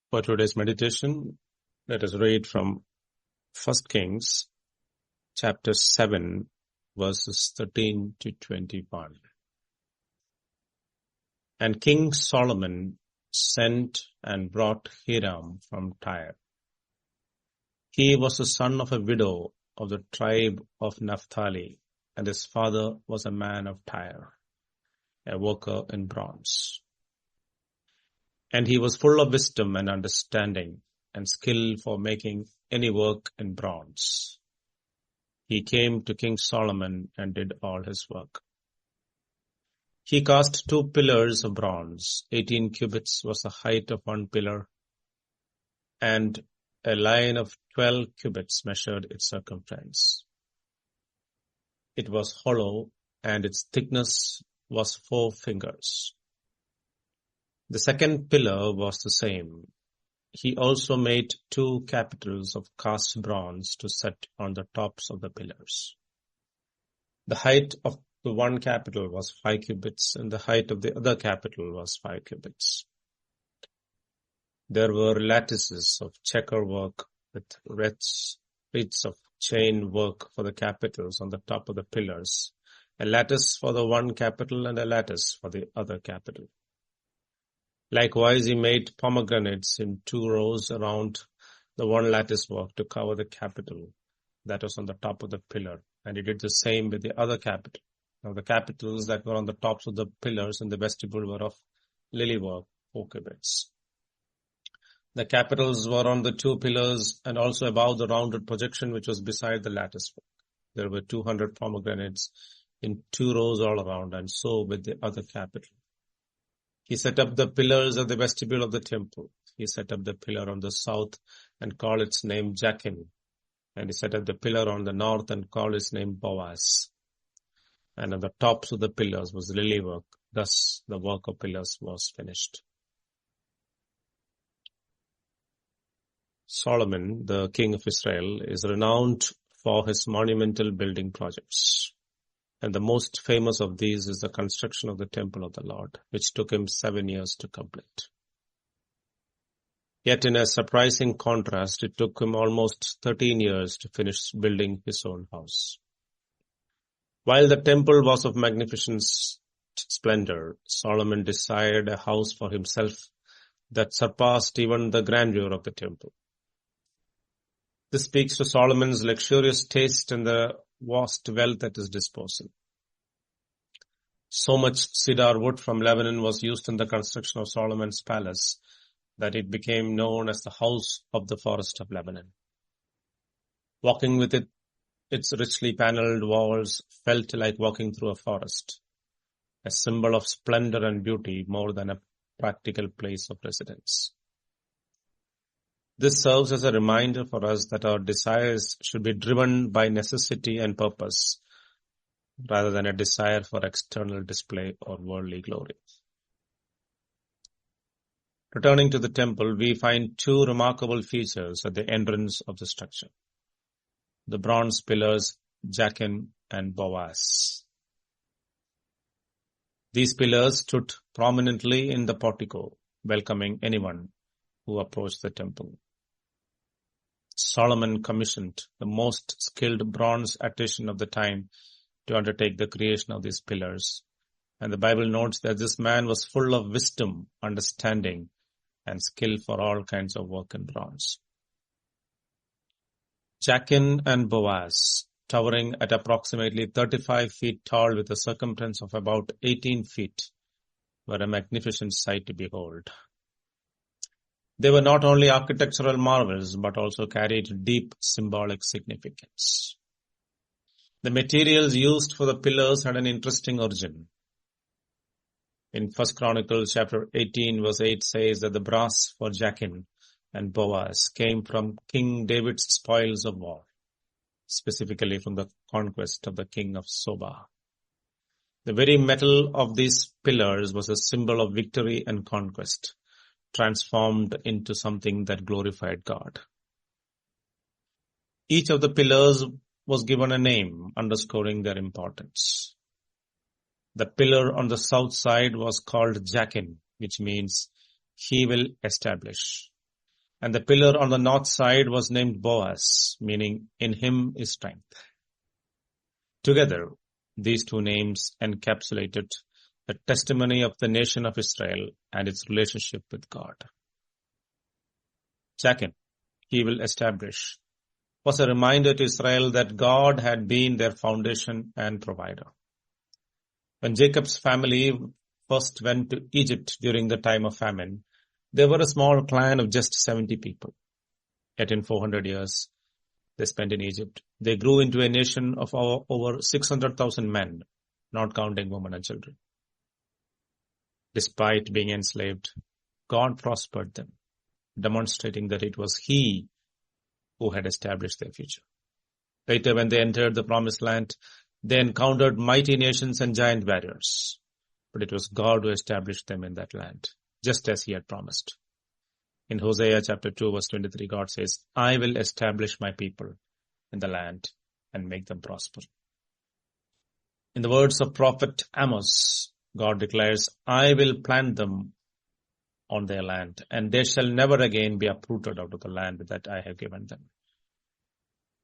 For today's meditation, let us read from 1 Kings chapter 7, verses 13 to 21. And King Solomon sent and brought Hiram from Tyre. He was the son of a widow of the tribe of Naphtali, and his father was a man of Tyre, a worker in bronze. And he was full of wisdom and understanding, and skill for making any work in bronze. He came to King Solomon and did all his work. He cast 2 pillars of bronze. 18 cubits was the height of one pillar, and a line of 12 cubits measured its circumference. It was hollow, and its thickness was 4 fingers. The second pillar was the same. He also made 2 capitals of cast bronze to set on the tops of the pillars. The height of the one capital was 5 cubits, and the height of the other capital was 5 cubits. There were lattices of checker work with wreaths of chain work for the capitals on the top of the pillars, a lattice for the one capital and a lattice for the other capital. Likewise, he made pomegranates in 2 rows around the one lattice work to cover the capital that was on the top of the pillar. And he did the same with the other capital. Now the capitals that were on the tops of the pillars in the vestibule were of lily work, 4 cubits. The capitals were on the 2 pillars and also above the rounded projection which was beside the lattice work. There were 200 pomegranates in 2 rows all around, and so with the other capital. He set up the pillars of the vestibule of the temple. He set up the pillar on the south and called its name Jachin. And he set up the pillar on the north and called its name Boaz. And on the tops of the pillars was lily work. Thus the work of pillars was finished. Solomon, the king of Israel, is renowned for his monumental building projects. And the most famous of these is the construction of the temple of the Lord, which took him 7 years to complete. Yet in a surprising contrast, it took him almost 13 years to finish building his own house. While the temple was of magnificent splendor, Solomon desired a house for himself that surpassed even the grandeur of the temple. This speaks to Solomon's luxurious taste and the vast wealth at his disposal. So much cedar wood from Lebanon was used in the construction of Solomon's palace that it became known as the house of the forest of Lebanon. Walking with its richly paneled walls felt like walking through a forest, a symbol of splendor and beauty more than a practical place of residence. This serves as a reminder for us that our desires should be driven by necessity and purpose, rather than a desire for external display or worldly glory. Returning to the temple, we find 2 remarkable features at the entrance of the structure. The bronze pillars, Jachin and Boaz. These pillars stood prominently in the portico, welcoming anyone who approached the temple. Solomon commissioned the most skilled bronze artisan of the time to undertake the creation of these pillars. And the Bible notes that this man was full of wisdom, understanding, and skill for all kinds of work in bronze. Jachin and Boaz, towering at approximately 35 feet tall with a circumference of about 18 feet, were a magnificent sight to behold. They were not only architectural marvels, but also carried deep symbolic significance. The materials used for the pillars had an interesting origin. In 1 Chronicles chapter 18 verse 8 says that the brass for Jachin and Boaz came from King David's spoils of war, specifically from the conquest of the king of Soba. The very metal of these pillars was a symbol of victory and conquest, transformed into something that glorified God. Each of the pillars was given a name, underscoring their importance. The pillar on the south side was called Jachin, which means he will establish. And the pillar on the north side was named Boaz, meaning in him is strength. Together, these two names encapsulated the testimony of the nation of Israel and its relationship with God. Jachin, he will establish, was a reminder to Israel that God had been their foundation and provider. When Jacob's family first went to Egypt during the time of famine, they were a small clan of just 70 people. Yet in 400 years they spent in Egypt, they grew into a nation of over 600,000 men, not counting women and children. Despite being enslaved, God prospered them, demonstrating that it was He who had established their future. Later, when they entered the promised land, they encountered mighty nations and giant warriors. But it was God who established them in that land, just as He had promised. In Hosea chapter 2 verse 23, God says, I will establish my people in the land and make them prosper. In the words of prophet Amos, God declares, I will plant them on their land, and they shall never again be uprooted out of the land that I have given them.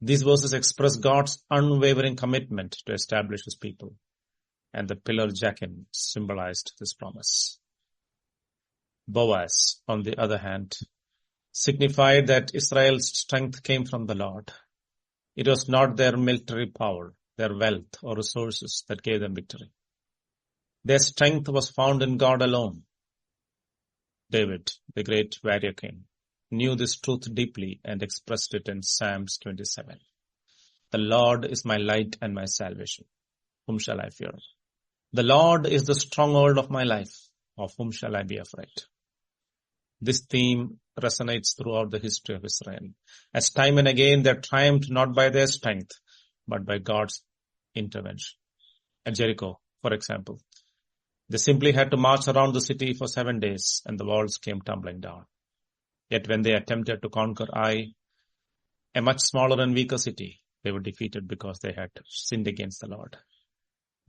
These verses express God's unwavering commitment to establish His people, and the pillar Jachin symbolized this promise. Boaz, on the other hand, signified that Israel's strength came from the Lord. It was not their military power, their wealth or resources that gave them victory. Their strength was found in God alone. David, the great warrior king, knew this truth deeply and expressed it in Psalms 27. The Lord is my light and my salvation. Whom shall I fear? The Lord is the stronghold of my life. Of whom shall I be afraid? This theme resonates throughout the history of Israel, as time and again they triumphed not by their strength, but by God's intervention. At Jericho, for example, they simply had to march around the city for 7 days and the walls came tumbling down. Yet when they attempted to conquer Ai, a much smaller and weaker city, they were defeated because they had sinned against the Lord.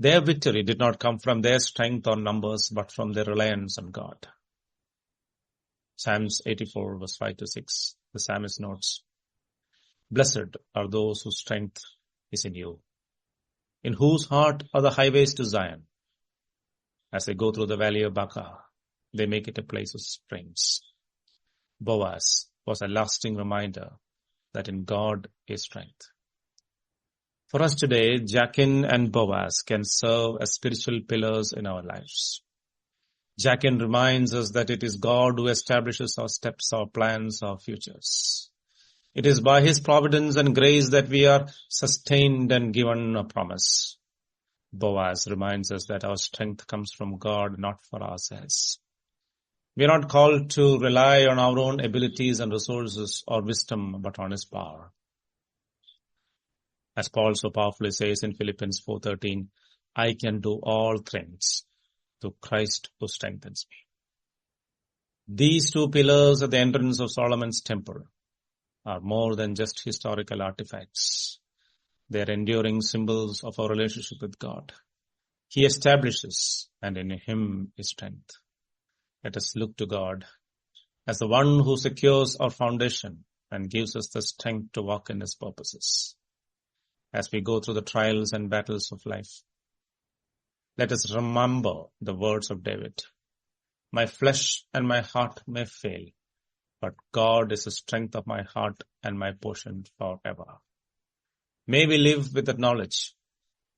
Their victory did not come from their strength or numbers, but from their reliance on God. Psalms 84 verse 5 to 6, the psalmist notes, Blessed are those whose strength is in you, in whose heart are the highways to Zion. As they go through the valley of Baca, they make it a place of springs. Boaz was a lasting reminder that in God is strength. For us today, Jachin and Boaz can serve as spiritual pillars in our lives. Jachin reminds us that it is God who establishes our steps, our plans, our futures. It is by His providence and grace that we are sustained and given a promise. Boaz reminds us that our strength comes from God, not for ourselves. We are not called to rely on our own abilities and resources or wisdom, but on His power. As Paul so powerfully says in Philippians 4:13, I can do all things through Christ who strengthens me. These two pillars at the entrance of Solomon's temple are more than just historical artifacts. They are enduring symbols of our relationship with God. He establishes, and in Him is strength. Let us look to God as the one who secures our foundation and gives us the strength to walk in His purposes. As we go through the trials and battles of life, let us remember the words of David. My flesh and my heart may fail, but God is the strength of my heart and my portion forever. May we live with the knowledge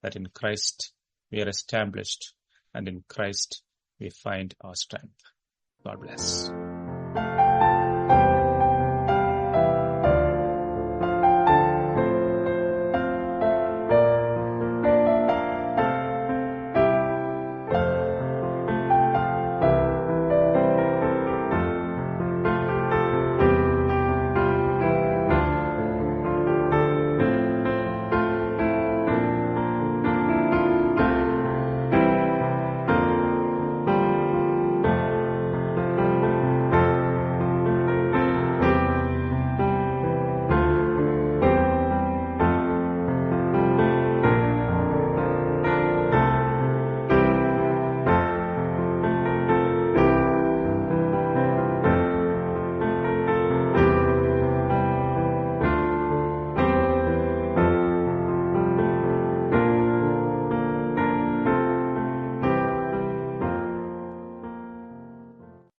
that in Christ we are established and in Christ we find our strength. God bless.